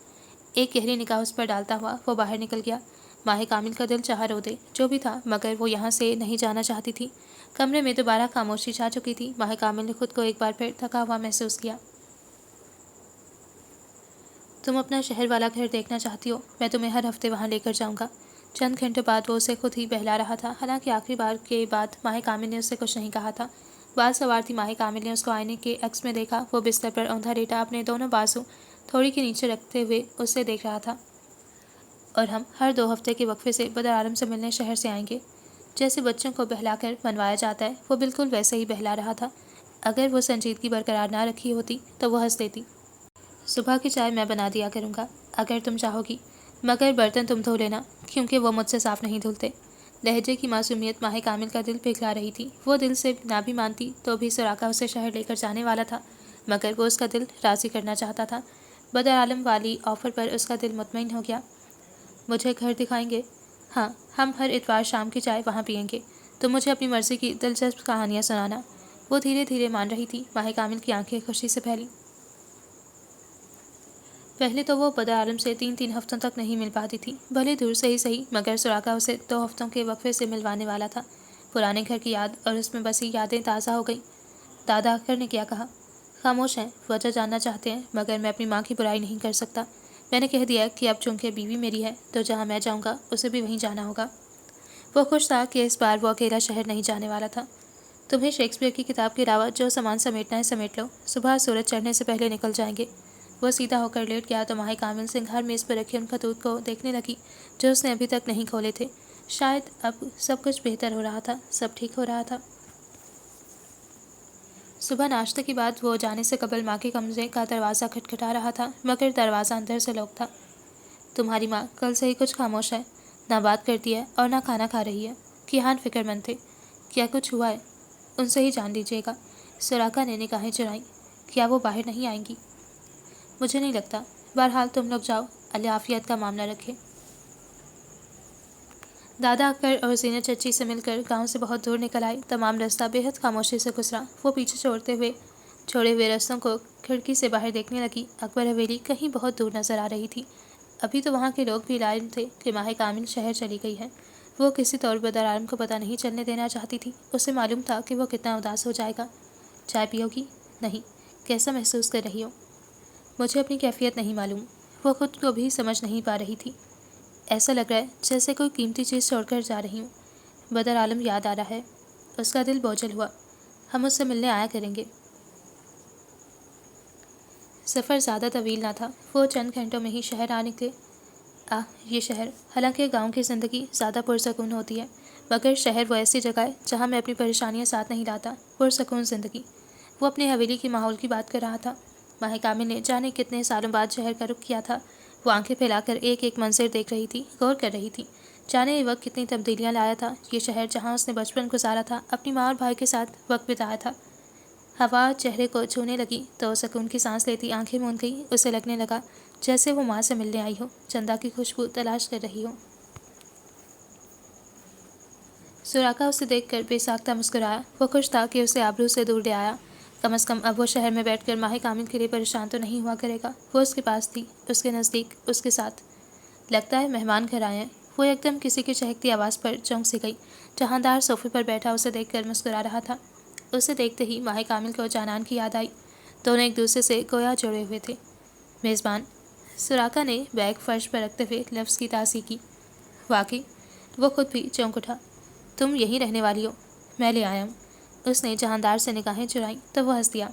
S1: एक गहरी निगाह उस पर डालता हुआ वो बाहर निकल गया। माह कामिल का दिल चाह रो दे जो भी था, मगर वो यहाँ से नहीं जाना चाहती थी। कमरे में दोबारा खामोशी छा चुकी थी। माह कामिल ने खुद को एक बार फिर थका हुआ महसूस किया। तुम अपना शहर वाला घर देखना चाहती हो, मैं तुम्हें हर हफ्ते वहाँ लेकर जाऊँगा। चंद घंटों बाद वो उसे खुद ही बहला रहा था। हालांकि आखिरी बार के बाद माह कामिल ने उससे कुछ नहीं कहा था। बाल सवार थी माह कामिल ने उसको आईने के अक्स में देखा। वो बिस्तर पर औंधा लेटा अपने दोनों बाजू थोड़ी के नीचे रखते हुए उससे देख रहा था। और हम हर 2 हफ्ते के वक्फे से बदर आलम से मिलने शहर से आएंगे। जैसे बच्चों को बहलाकर मनवाया जाता है, वो बिल्कुल वैसे ही बहला रहा था। अगर वो संजीदगी बरकरार ना रखी होती तो वो हंस देती। सुबह की चाय मैं बना दिया करूँगा अगर तुम चाहोगी, मगर बर्तन तुम धो लेना क्योंकि वो मुझसे साफ नहीं धुलते। लहजे की मासूमियत माह कामिल का दिल पिघला रही थी। वो दिल से ना भी मानती तो भी सुराका उसे शहर लेकर जाने वाला था, मगर वो उसका दिल राज़ी करना चाहता था। बदर आलम वाली ऑफ़र पर उसका दिल मुतमईन हो गया। मुझे घर दिखाएंगे? हाँ, हम हर इतवार शाम की चाय वहाँ पियेंगे। तुम मुझे अपनी मर्ज़ी की दिलचस्प कहानियाँ सुनाना। वो धीरे धीरे मान रही थी। माह कामिल की आंखें खुशी से फैली। पहले तो वो बदर आलम से 3-3 हफ्तों तक नहीं मिल पाती थी, भले दूर से ही सही, मगर सुराका उसे 2 हफ्तों के वक्फे से मिलवाने वाला था। पुराने घर की याद और उसमें बसी यादें ताज़ा हो गई। दादा अख्तर ने क्या कहा? खामोश हैं, वजह जानना चाहते हैं, मगर मैं अपनी माँ की बुराई नहीं कर सकता। मैंने कह दिया कि अब चूंकि बीवी मेरी है तो जहाँ मैं जाऊँगा उसे भी वहीं जाना होगा। वो खुश था कि इस बार वो अकेला शहर नहीं जाने वाला था। तुम्हें शेक्सपियर की किताब के अलावा जो सामान समेटना है समेट लो, सुबह सूरज चढ़ने से पहले निकल जाएंगे। वो सीधा होकर लेट गया तो माह कामिल सिंघार मेज़ पर रखे उन खतूत को देखने लगी जो उसने अभी तक नहीं खोले थे। शायद अब सब कुछ बेहतर हो रहा था, सब ठीक हो रहा था। सुबह नाश्ते के बाद वो जाने से कबल माँ के कमरे का दरवाज़ा खटखटा रहा था, मगर दरवाज़ा अंदर से लॉक था। तुम्हारी माँ कल से ही कुछ खामोश है, ना बात करती है और ना खाना खा रही है। किहान फिक्रमंद थे। क्या कुछ हुआ है? उनसे ही जान लीजिएगा। सुराका ने निगाहें चुराईं। क्या वो बाहर नहीं आएंगी? मुझे नहीं लगता। बहरहाल तुम लोग जाओ, अल्लाह आफियत का मामला रखे। दादा अक्कर और जीनत चच्ची से मिलकर गांव से बहुत दूर निकल आए। तमाम रास्ता बेहद खामोशी से गुजरा। वो पीछे छोड़े हुए रास्तों को खिड़की से बाहर देखने लगी। अकबर हवेली कहीं बहुत दूर नजर आ रही थी। अभी तो वहाँ के लोग भी लाइम थे कि माह कामिल शहर चली गई है। वो किसी तौर बदर आलम को पता नहीं चलने देना चाहती थी। उसे मालूम था कि वो कितना उदास हो जाएगा। चाय पियोगी? नहीं। कैसा महसूस कर रही हो? मुझे अपनी कैफियत नहीं मालूम। वो खुद को भी समझ नहीं पा रही थी। ऐसा लग रहा है जैसे कोई कीमती चीज़ छोड़कर जा रही हूँ। बदर आलम याद आ रहा है। उसका दिल बोझल हुआ। हम उससे मिलने आया करेंगे। सफ़र ज़्यादा तवील ना था। वो चंद घंटों में ही शहर आ निकले। ये शहर, हालांकि गांव की ज़िंदगी ज़्यादा पुरसकून होती है, मगर शहर वो ऐसी जगह है जहाँ मैं अपनी परेशानियाँ साथ नहीं लाता। पुरसकून ज़िंदगी। वो अपने हवेली के माहौल की बात कर रहा था। माह कामिल ने जाने कितने सालों बाद शहर का रुख किया था। वो आंखें फैलाकर एक एक मंजर देख रही थी, गौर कर रही थी। जाने ये वक्त कितनी तब्दीलियाँ लाया था ये शहर, जहाँ उसने बचपन गुजारा था, अपनी माँ और भाई के साथ वक्त बिताया था। ہوا چہرے کو چھونے لگی تو سکون کی سانس لیتی آنکھیں موند گئی. اسے لگنے لگا جیسے وہ ماں سے ملنے آئی ہو، چندا کی خوشبو تلاش کر رہی ہو. سراقہ اسے دیکھ کر بے ساختہ مسکرایا. وہ خوش تھا کہ اسے آبرو سے دور لے آیا. کم از کم اب وہ شہر میں بیٹھ کر ماہ کامل کے لیے پریشان تو نہیں ہوا کرے گا. وہ اس کے پاس تھی، اس کے نزدیک، اس کے ساتھ. لگتا ہے مہمان گھر آئے ہیں. وہ ایک دم کسی کی چہکتی آواز پر چونک سی گئی. جہاندار صوفے پر بیٹھا اسے دیکھ کر مسکرا رہا تھا. اسے دیکھتے ہی ماہ کامل کو جانان کی یاد آئی. دونوں ایک دوسرے سے گویا جڑے ہوئے تھے. میزبان. سراقہ نے بیگ فرش پر رکھتے ہوئے لفظ کی تصحیح کی. واقعی. وہ خود بھی چونک اٹھا. تم یہیں رہنے والی ہو؟ میں لے آیا ہوں. اس نے جہاندار سے نگاہیں چرائیں تو وہ ہنس دیا.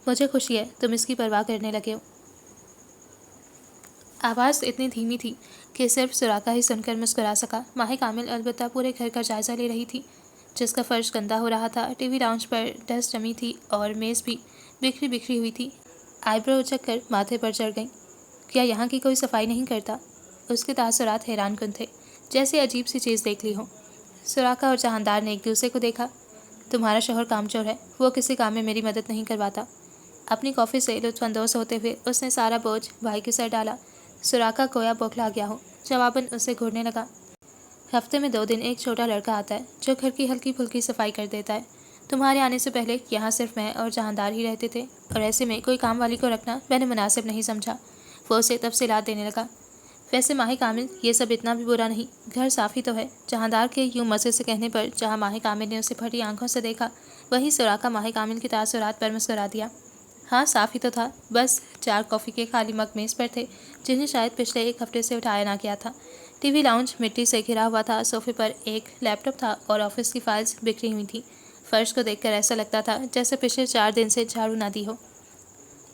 S1: مجھے خوشی ہے تم اس کی پرواہ کرنے لگے ہو. آواز اتنی دھیمی تھی کہ صرف سراقہ ہی سن کر مسکرا سکا. ماہ کامل البتہ پورے گھر کا جائزہ لے رہی تھی، جس کا فرش گندا ہو رہا تھا. ٹی وی لاؤنج پر ڈسٹ جمی تھی اور میز بھی بکھری بکھری ہوئی تھی. آئی برو اچک کر ماتھے پر چڑھ گئیں. کیا یہاں کی کوئی صفائی نہیں کرتا؟ اس کے تاثرات حیران کن تھے، جیسے عجیب سی چیز دیکھ لی ہو. سراقہ اور جہاندار نے ایک دوسرے کو دیکھا. تمہارا شوہر کامچور ہے، وہ کسی کام میں میری مدد نہیں کرواتا. اپنی کافی سے لطف اندوز ہوتے ہوئے اس نے سارا بوجھ بھائی کے سر ڈالا. سراقہ گویا بوکھلا گیا ہو، جواباً اسے گھورنے لگا. ہفتے میں 2 دن ایک چھوٹا لڑکا آتا ہے جو گھر کی ہلکی پھلکی صفائی کر دیتا ہے. تمہارے آنے سے پہلے یہاں صرف میں اور جہاندار ہی رہتے تھے، اور ایسے میں کوئی کام والی کو رکھنا میں نے مناسب نہیں سمجھا. وہ اسے تفصیلات دینے لگا. ویسے ماہ کامل، یہ سب اتنا بھی برا نہیں، گھر صاف ہی تو ہے. جہاندار کے یوں مزے سے کہنے پر جہاں ماہ کامل نے اسے پھٹی آنکھوں سے دیکھا، وہیں سراقہ ماہ کامل کے تاثرات پر مسکرا دیا. ہاں صاف ہی تو تھا، بس 4 کافی کے خالی مگ میز پر تھے جنہیں شاید پچھلے 1 ہفتے سے اٹھایا نہ گیا تھا. ٹی وی لاؤنج مٹی سے گھرا ہوا تھا. صوفے پر ایک لیپ ٹاپ تھا اور آفس کی فائلز بکھری ہوئی تھیں. فرش کو دیکھ کر ایسا لگتا تھا جیسے پچھلے 4 دن سے جھاڑو نہ دی ہو.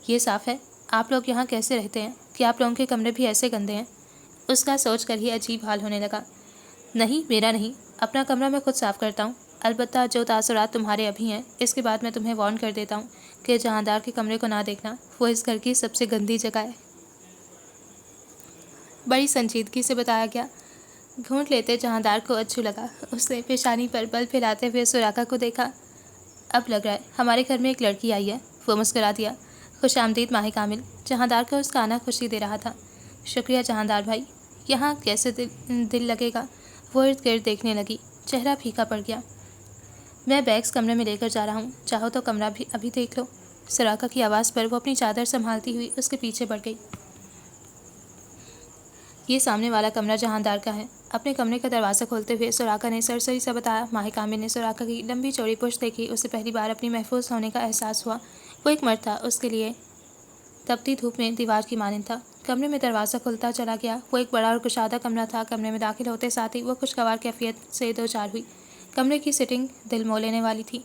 S1: یہ صاف ہے. آپ لوگ یہاں کیسے رہتے ہیں؟ کیا آپ لوگوں کے کمرے بھی ایسے گندے ہیں؟ اس کا سوچ کر ہی عجیب حال ہونے لگا. نہیں میرا نہیں، اپنا کمرہ میں خود صاف کرتا ہوں. البتہ جو تاثرات تمہارے ابھی ہیں، اس کے بعد میں تمہیں وارن کر دیتا ہوں کہ جہاندار کے کمرے کو نہ دیکھنا. وہ اس گھر کی سب سے گندی جگہ ہے. بڑی سنجیدگی سے بتایا گیا. گھونٹ لیتے جہاندار کو اچھو لگا. اس نے پیشانی پر بل پھیلاتے ہوئے سراقہ کو دیکھا. اب لگ رہا ہے ہمارے گھر میں ایک لڑکی آئی ہے. وہ مسکرا دیا. خوش آمدید ماہ کامل. جہاندار کو اس کا آنا خوشی دے رہا تھا. شکریہ جہاندار بھائی. یہاں کیسے دل لگے گا؟ وہ ارد گرد دیکھنے لگی. چہرہ پھیکا پڑ گیا. میں بیگس کمرے میں لے کر جا رہا ہوں، چاہو تو کمرہ بھی ابھی دیکھ لو. سراقہ کی آواز پر وہ اپنی چادر سنبھالتی ہوئی اس کے پیچھے بڑھ گئی. یہ سامنے والا کمرہ جہاندار کا ہے. اپنے کمرے کا دروازہ کھولتے ہوئے سراقہ نے سرسری سے بتایا. ماہ کامل نے سراقہ کی لمبی چوڑی پشت دیکھی. اسے پہلی بار اپنی محفوظ ہونے کا احساس ہوا. وہ ایک مرد تھا، اس کے لیے تپتی دھوپ میں دیوار کی مانند تھا. کمرے میں دروازہ کھلتا چلا گیا. وہ ایک بڑا اور کشادہ کمرہ تھا. کمرے میں داخل ہوتے ساتھ ہی وہ خوشگوار کیفیت سے دوچار ہوئی. کمرے کی سیٹنگ دل مو لینے والی تھی.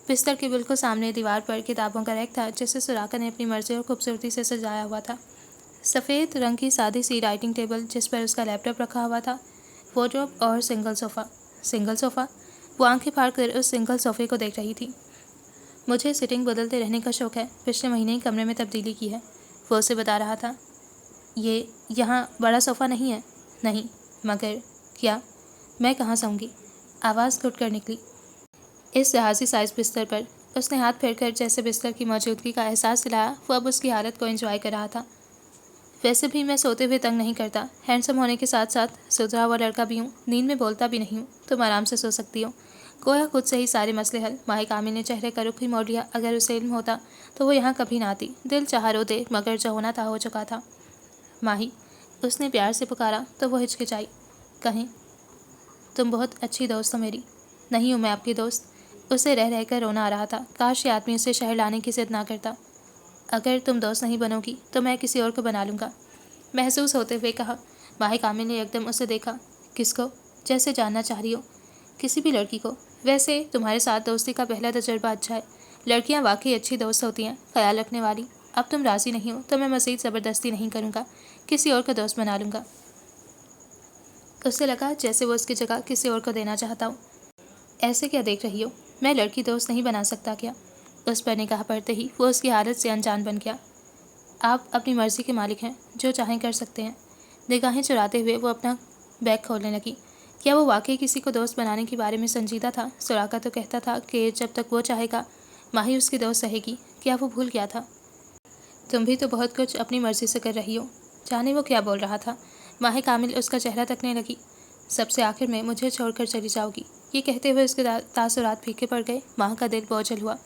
S1: بستر کے بالکل سامنے دیوار پر کتابوں کا ریک تھا جسے سراقہ نے اپنی مرضی اور خوبصورتی سے سجایا ہوا تھا. سفید رنگ کی سادی سی رائٹنگ ٹیبل جس پر اس کا لیپ ٹاپ رکھا ہوا تھا. وارڈروب اور سنگل صوفہ. سنگل صوفہ؟ وہ آنکھیں پھاڑ کر اس سنگل صوفے کو دیکھ رہی تھی. مجھے سیٹنگ بدلتے رہنے کا شوق ہے. پچھلے مہینے ہی کمرے میں تبدیلی کی ہے. وہ اسے بتا رہا تھا. یہ یہاں بڑا صوفہ نہیں ہے؟ نہیں. مگر کیا؟ میں کہاں سوؤں گی؟ آواز گھٹ کر نکلی. اس جہازی سائز بستر پر. اس نے ہاتھ پھیر کر جیسے بستر کی موجودگی کا احساس دلایا. وہ اب اس کی حالت کو انجوائے کر رہا تھا. ویسے بھی میں سوتے ہوئے تنگ نہیں کرتا. ہینڈسم ہونے کے ساتھ ساتھ ستھرا ہوا لڑکا بھی ہوں. نیند میں بولتا بھی نہیں ہوں. تم آرام سے سو سکتی ہو. گویا خود سے ہی سارے مسئلے حل. ماہ کامل نے چہرے کا رخ ہی موڑ لیا. اگر اسے علم ہوتا تو وہ یہاں کبھی نہ آتی. دل چاہا رو دے، مگر جو ہونا تھا ہو چکا تھا. ماہی. اس نے پیار سے پکارا تو وہ ہچکچائی. کہیں تم بہت اچھی دوست ہو میری. نہیں ہوں میں آپ کی دوست. اسے رہ رہ کر رونا آ رہا تھا. کاش یہ آدمی اسے شہر لانے کی ضد نہ کرتا. اگر تم دوست نہیں بنو گی تو میں کسی اور کو بنا لوں گا، محسوس ہوتے ہوئے کہا. ماہ کامل نے یکدم اسے دیکھا. کس کو؟ جیسے جاننا چاہ رہی ہو. کسی بھی لڑکی کو. ویسے تمہارے ساتھ دوستی کا پہلا تجربہ اچھا ہے. لڑکیاں واقعی اچھی دوست ہوتی ہیں، خیال رکھنے والی. اب تم راضی نہیں ہو تو میں مزید زبردستی نہیں کروں گا، کسی اور کو دوست بنا لوں گا. اسے لگا جیسے وہ اس کی جگہ کسی اور کو دینا چاہتا ہوں. ایسے کیا دیکھ رہی ہو؟ میں لڑکی دوست نہیں بنا سکتا کیا؟ اس پر نگاہ پڑتے ہی وہ اس کی حالت سے انجان بن گیا. آپ اپنی مرضی کے مالک ہیں، جو چاہیں کر سکتے ہیں. نگاہیں چراتے ہوئے وہ اپنا بیگ کھولنے لگی. کیا وہ واقعی کسی کو دوست بنانے کے بارے میں سنجیدہ تھا؟ سراقہ تو کہتا تھا کہ جب تک وہ چاہے گا माही उसकी दोस्त रहेगी, क्या वो भूल गया था? तुम भी तो बहुत कुछ अपनी मर्जी से कर रही हो। जाने वो क्या बोल रहा था। माही कामिल उसका चेहरा तकने लगी। सबसे आखिर में मुझे छोड़कर चली जाओगी, ये कहते हुए उसके तासुरात फीके पड़ गए। माह का दिल बोझल हुआ।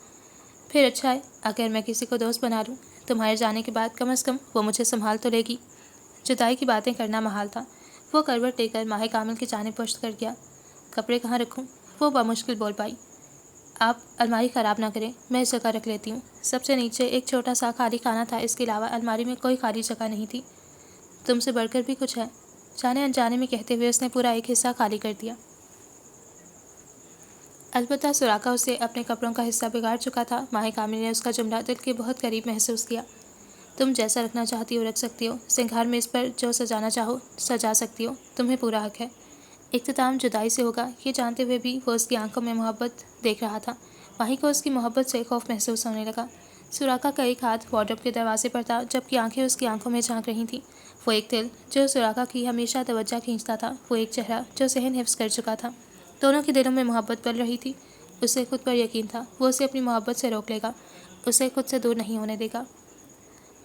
S1: फिर अच्छा है, अगर मैं किसी को दोस्त बना लूँ, तुम्हारे जाने के बाद कम से कम वो मुझे संभाल तो लेगी। जुदाई की बातें करना महाल था। वो करवट लेकर माही कामिल की जानिब पुश्त कर गया। कपड़े कहाँ रखूँ? वो बामुश्किल बोल पाई। आप अलमारी ख़राब ना करें, मैं इस जगह रख लेती हूँ। सबसे नीचे एक छोटा सा खाली खाना था, इसके अलावा अलमारी में कोई खाली जगह नहीं थी। तुमसे बढ़कर भी कुछ है, जाने अनजाने में कहते हुए उसने पूरा एक हिस्सा खाली कर दिया। अलबत्ता सुराका उसे अपने कपड़ों का हिस्सा बिगाड़ चुका था। माही कामिल ने उसका जुमला दिल के बहुत करीब महसूस किया। तुम जैसा रखना चाहती हो रख सकती हो, सिंगार में इस पर जो सजाना चाहो सजा सकती हो, तुम्हें पूरा हक है। इख्तिताम जुदाई से होगा, ये जानते हुए भी वो उसकी आंखों में मोहब्बत देख रहा था। माही को उसकी मोहब्बत से खौफ महसूस होने लगा। सुराका का एक हाथ वार्डरोब के दरवाजे पर था, जबकि आंखें उसकी आंखों में झांक रही थीं। वो एक दिल जो सुराका की हमेशा तवज्जो खींचता था, वो एक चेहरा जो सहन हिफ्स कर चुका था। दोनों के दिलों में मोहब्बत पल रही थी। उसे खुद पर यकीन था, वो उसे अपनी मोहब्बत से रोक लेगा, उसे खुद से दूर नहीं होने देगा।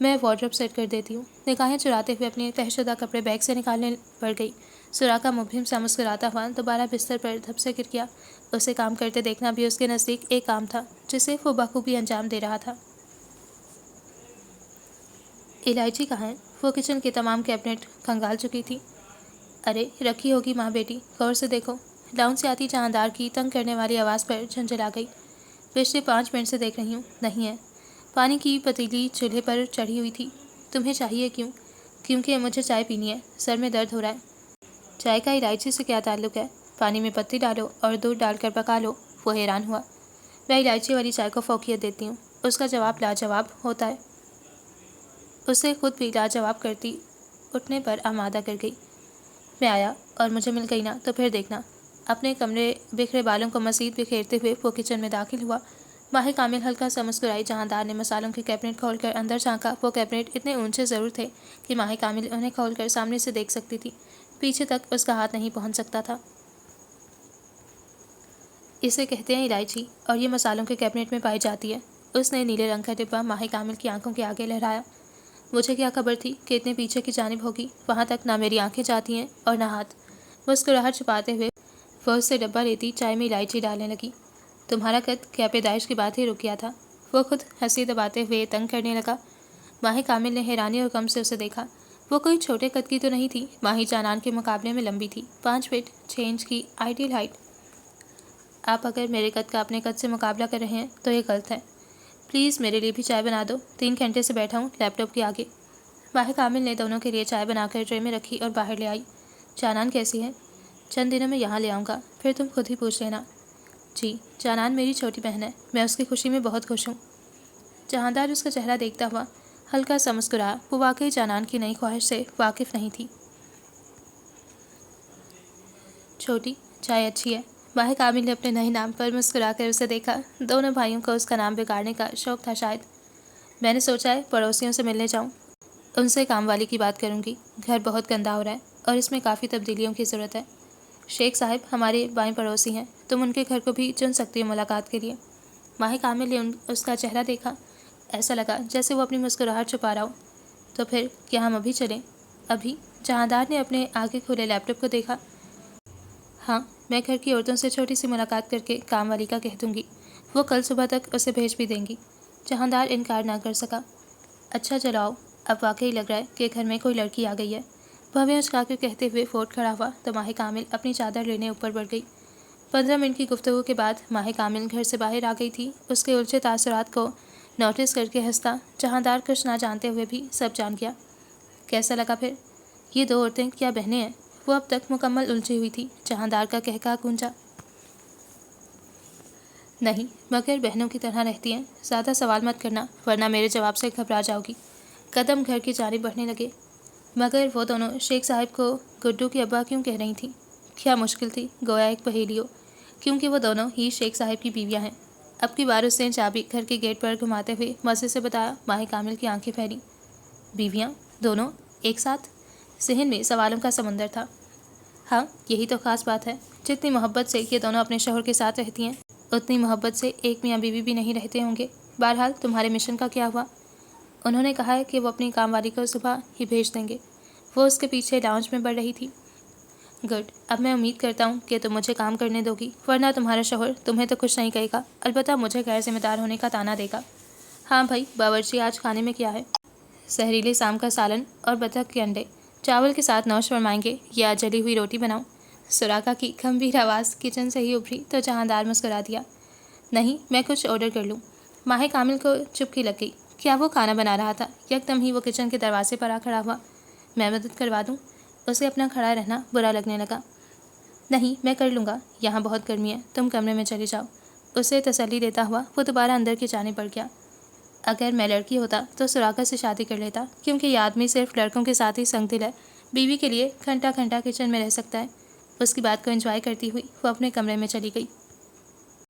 S1: मैं वार्डरोब सेट कर देती हूँ। निगाहें चुराते हुए अपने तहशुदा कपड़े बैग से निकालने पड़ गई। सुराका मुबहिम सा मुस्कुराता हुआ दोबारा बिस्तर पर धप से गिर गया। उसे काम करते देखना भी उसके नज़दीक एक काम था, जिसे वो बखूबी अंजाम दे रहा था। इलायची कहाँ है? वो किचन के तमाम कैबिनेट खंगाल चुकी थी। अरे रखी होगी माँ बेटी, गौर से देखो। लाउंज से आती जहांदार की तंग करने वाली आवाज़ पर झंझला गई। पिछले 5 मिनट से देख रही हूँ, नहीं है। पानी की पतीली चूल्हे पर चढ़ी हुई थी। तुम्हें चाहिए क्यों? क्योंकि मुझे चाय पीनी है, सर में दर्द हो रहा है। चाय का इलायची से क्या ताल्लुक है? पानी में पत्ती डालो और दूध डालकर पका लो। वो हैरान हुआ। मैं इलायची वाली चाय को फौकियत देती हूँ। उसका जवाब लाजवाब होता है। उसे खुद भी लाजवाब करती उठने पर आमादा कर गई। मैं आया और मुझे मिल गई ना तो फिर देखना। अपने कमरे बिखरे बालों को मज़ीद बिखेरते हुए वो किचन में दाखिल हुआ। माही कामिल हल्का सा मुस्कुराई। जहांदार ने मसालों के कैबिनेट खोलकर अंदर झांका। वो कैबिनेट इतने ऊंचे ज़रूर थे कि माही कामिल उन्हें खोलकर सामने से देख सकती थी, पीछे तक उसका हाथ नहीं पहुंच सकता था। इसे कहते हैं इलायची, और ये मसालों के कैबिनेट में पाई जाती है। उसने नीले रंग का डिब्बा माही कामिल की आंखों के आगे लहराया। मुझे क्या खबर थी कि इतने पीछे की जानिब होगी। वहाँ तक ना मेरी आंखें जाती हैं और ना हाथ। मुस्कुराहट छुपाते हुए वह उससे डब्बा लेती चाय में इलायची डालने लगी। तुम्हारा कद क्या पैदाइश की बात ही रुक गया था? वो खुद हंसी दबाते हुए तंग करने लगा। माही कामिल ने हैरानी और गम से उसे देखा। वो कोई छोटे कद की तो नहीं थी, माही जानान के मुकाबले में लंबी थी। 5 फीट 6 इंच की आइडियल हाइट। आप अगर मेरे कद का अपने कद से मुकाबला कर रहे हैं तो ये गलत है। प्लीज़ मेरे लिए भी चाय बना दो, 3 घंटे से बैठा हूँ लैपटॉप के आगे। माही कामिल ने दोनों के लिए चाय बनाकर ट्रे में रखी और बाहर ले आई। जानान कैसी है? चंद दिनों में यहाँ ले आऊँगा, फिर तुम खुद ही पूछ लेना। जी, जानान मेरी छोटी बहन है, मैं उसकी खुशी में बहुत खुश हूँ। जहांदार उसका चेहरा देखता हुआ हल्का सा मुस्कुराया। वो वाकई जानान की नई ख्वाहिश से वाकिफ़ नहीं थी। छोटी, चाय अच्छी है। माही कामिल ने अपने नए नाम पर मुस्कुरा कर उसे देखा। दोनों भाइयों को उसका नाम बिगाड़ने का शौक था शायद। मैंने सोचा है पड़ोसियों से मिलने जाऊँ, उनसे काम वाली की बात करूँगी। घर बहुत गंदा हो रहा है और इसमें काफ़ी तब्दीलियों की ज़रूरत है। शेख साहब हमारे बाएं पड़ोसी हैं, तुम उनके घर को भी चुन सकती हो मुलाकात के लिए। माही कामिल ने उसका चेहरा देखा। ऐसा लगा जैसे वो अपनी मुस्कुराहट छुपा रहा हो। तो फिर क्या हम अभी चलें? अभी? जहांदार ने अपने आगे खुले लैपटॉप को देखा। हाँ, मैं घर की औरतों से छोटी सी मुलाकात करके काम वाली का कह दूँगी। वो कल सुबह तक उसे भेज भी देंगी। जहांदार इनकार ना कर सका। अच्छा चलाओ, अब वाकई लग रहा है कि घर में कोई लड़की आ गई है। भव्य उचका कर कहते हुए फोर्ट खड़ा हुआ तो माही कामिल अपनी चादर लेने ऊपर बढ़ गई। 15 मिनट की गुफ्तगू के बाद माही कामिल घर से बाहर आ गई थी। उसके उलझे तासुरात को नोटिस करके हंसता जहांदार कुछ ना जानते हुए भी सब जान गया। कैसा लगा फिर? ये 2 औरतें क्या बहनें हैं? वो अब तक मुकम्मल उलझी हुई थी। जहांदार का कहका गूंजा। नहीं, मगर बहनों की तरह रहती हैं। ज़्यादा सवाल मत करना वरना मेरे जवाब से घबरा जाओगी। कदम घर की जानिब बढ़ने लगे। मगर वो दोनों शेख साहब को गुड्डू की अब्बा क्यों कह रही थी? क्या मुश्किल थी, गोया एक पहेली हो, क्योंकि वो दोनों ही शेख साहब की बीवियां हैं। अब की बार उसने चाबी घर के गेट पर घुमाते हुए मज़े से बताया। माही कामिल की आंखें फैली। बीवियां? दोनों एक साथ? सहन में सवालों का समंदर था। हाँ, यही तो ख़ास बात है। जितनी मोहब्बत से ये दोनों अपने शौहर के साथ रहती हैं, اتنی محبت سے ایک میاں بیوی بھی نہیں رہتے ہوں گے۔ بہرحال تمہارے مشن کا کیا ہوا؟ انہوں نے کہا ہے کہ وہ اپنی کام والی کو صبح ہی بھیج دیں گے۔ وہ اس کے پیچھے لاؤنج میں بڑھ رہی تھی۔ گڈ، اب میں امید کرتا ہوں کہ تم مجھے کام کرنے دو گی، ورنہ تمہارا شوہر تمہیں تو کچھ نہیں کہے گا، البتہ مجھے غیر ذمہ دار ہونے کا طعنہ دے گا۔ ہاں بھائی، باورچی آج کھانے میں کیا ہے؟ سحریلے شام کا سالن اور بطخ کے انڈے، چاول کے ساتھ نوش فرمائیں گے یا جلی ہوئی روٹی بناؤں؟ سراقہ کی گمبھیر آواز کچن سے ہی ابھری تو جہاندار مسکرا دیا۔ نہیں، میں کچھ آرڈر کر لوں۔ ماہ کامل کو چپکی لگ گئی۔ کیا وہ کھانا بنا رہا تھا؟ یکدم ہی وہ کچن کے دروازے پر آ کھڑا ہوا۔ میں مدد کروا دوں؟ اسے اپنا کھڑا رہنا برا لگنے لگا۔ نہیں، میں کر لوں گا، یہاں بہت گرمی ہے، تم کمرے میں چلی جاؤ۔ اسے تسلی دیتا ہوا وہ دوبارہ اندر کی جانب بڑھ گیا۔ اگر میں لڑکی ہوتا تو سراقہ سے شادی کر لیتا، کیونکہ یہ آدمی صرف لڑکوں کے ساتھ ہی سنگ دل ہے، بیوی کے لیے گھنٹہ گھنٹہ کچن میں رہ سکتا ہے۔ اس کی بات کو انجوائے کرتی ہوئی وہ اپنے کمرے میں چلی گئی۔